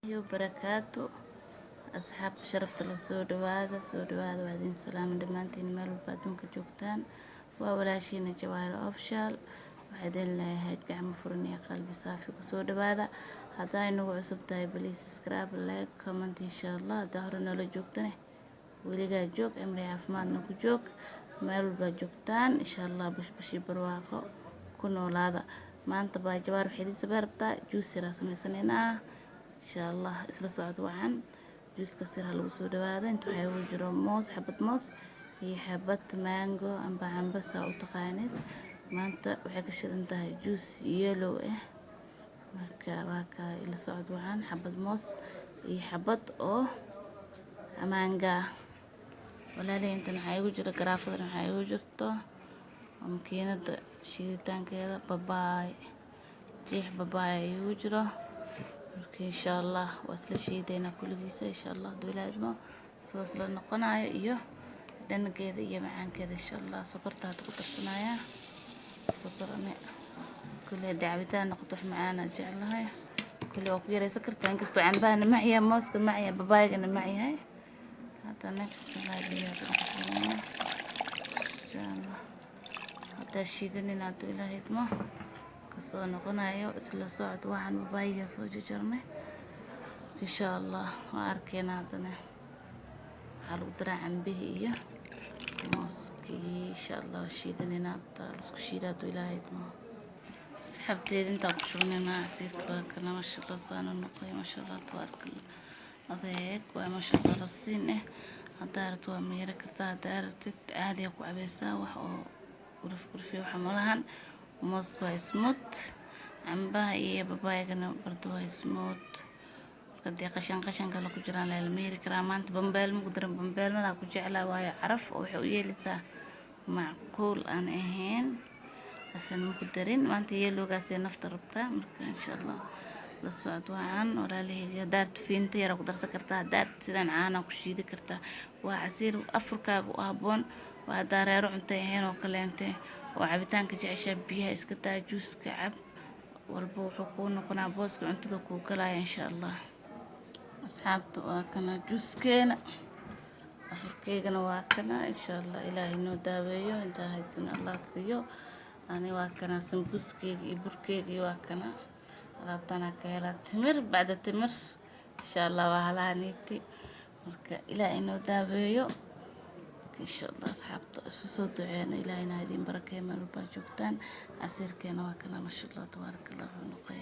barakaatu asxaabta sharafta la soo dhawaada waa idin salaam dhamaantiin meel walba adduunka joogtaan waa walaashiina Jawaahir Official waxaa idin leeyahay gacmo furan iyo qalbi saafi ku soo dhawaada hadaa inagu cusub tahay please subscribe like comment insha Allah hadaa hore noola joogtane weligaa joog cimri caafimaadna ku joog meel walba joogtaan insha Allah bashbashi barwaaqo ku noolaada maanta baa Jawaahir waxay idin sabartaa juice yar samaysanayna insha Allah isla socod wacan juice ka sir lagu soo dhawaada inta waxay ugu jiro moos xabad moos iyo xabad mango amba amba saa u taqaanid maanta waxay ka shidan tahay juice yellow marka waa ka ila socod wacan xabad moos iyo xabad oo manga walaalay inta waxay ugu jiro garaafada waxay ugu jirto makiinada shiiditaankeeda babaay jeex babaay ugu jiro marka insha Allah waa isla shiidayna kulligiisa insha Allah duulaadmo soo isla noqonayo iyo dhangeeda iyo macaankeeda insha Allah sokorta ku darsanaya sokorne kulli daawitaan noqdo wax macaan jeclahay kulli oo ku yareysan kartaa inkastoo cambaana macaya mooska macaya babaayga macaya hada next insha Allah hada shiidanina duulaadmo kasoo noqonayo isla socod waxaan babaayga soo jarjarnay insha Allah waa arkeena hadana waxa lagu daraa cambihi iyo mooski insha Allah shiidanina isku shiidado ilaahaymo asxaabteed inta ku shubnayna asiirka kana masha Allah saano noqoy masha Allah tabaarakallah adeeg waa masha Allah rasiin hadaarto waa meera kartaa hadaartid caadi ku cabaysaa wax oo guruf waxa malahan mooska waa smooth cambaha iyo babaayga bardo waa smooth kadii qashan kala ku jiraan la meeri karaa maanta bambeel ma ku daran bambeel ma la ku jeclaa waayo caraf oo waxay u yeelaysaa macquul aan ahayn asan ma ku darin maanta yelowgaas ee nafta rabtaa marka insha Allah la socod wacan walaalahayga daartu fiinta yar ku darsan kartaa daart sidaan caana ku shiidi kartaa waa casiir afurkaaga u haboon waa daareero cunto ahayn oo kaleente oo cabitaanka jecesha biyaha iska taa juice ka cab walba wuxuu ku noqonaa booska cuntada ku galaya insha Allah asxaabta waa kana juicekeena afurkeegana waa kana insha Allah ilaahay noo daaweeyo inta haysan Allah siiyo ani waa kana sambuskeyga iyo burkeyga waa kana alaabtana ka hela timir bacda timir insha Allah waa halaaniiti marka ilaahay noo daaweeyo insha Allah asxaabta soo duceena ilaahay na idin barakeeyo meel walba joogtaan casiirkeena waa kana masha Allah tabaarakallah noqoy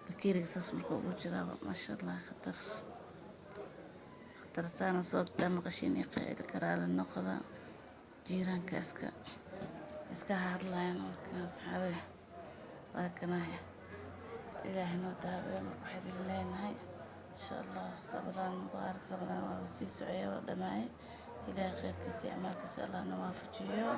bakeeriga sasmarka ugu jira masha Allah khatar saana soo maqashin qeyl karaala noqda jiiranka iska hadlayaan marka asxaabe waa kana ilaahay noo daaweeyo waxaad leenahay insha Allah Ramadan mubaarak waa sii socyo dhamaay إلى خير كسي عمل كسي الله نوافجيه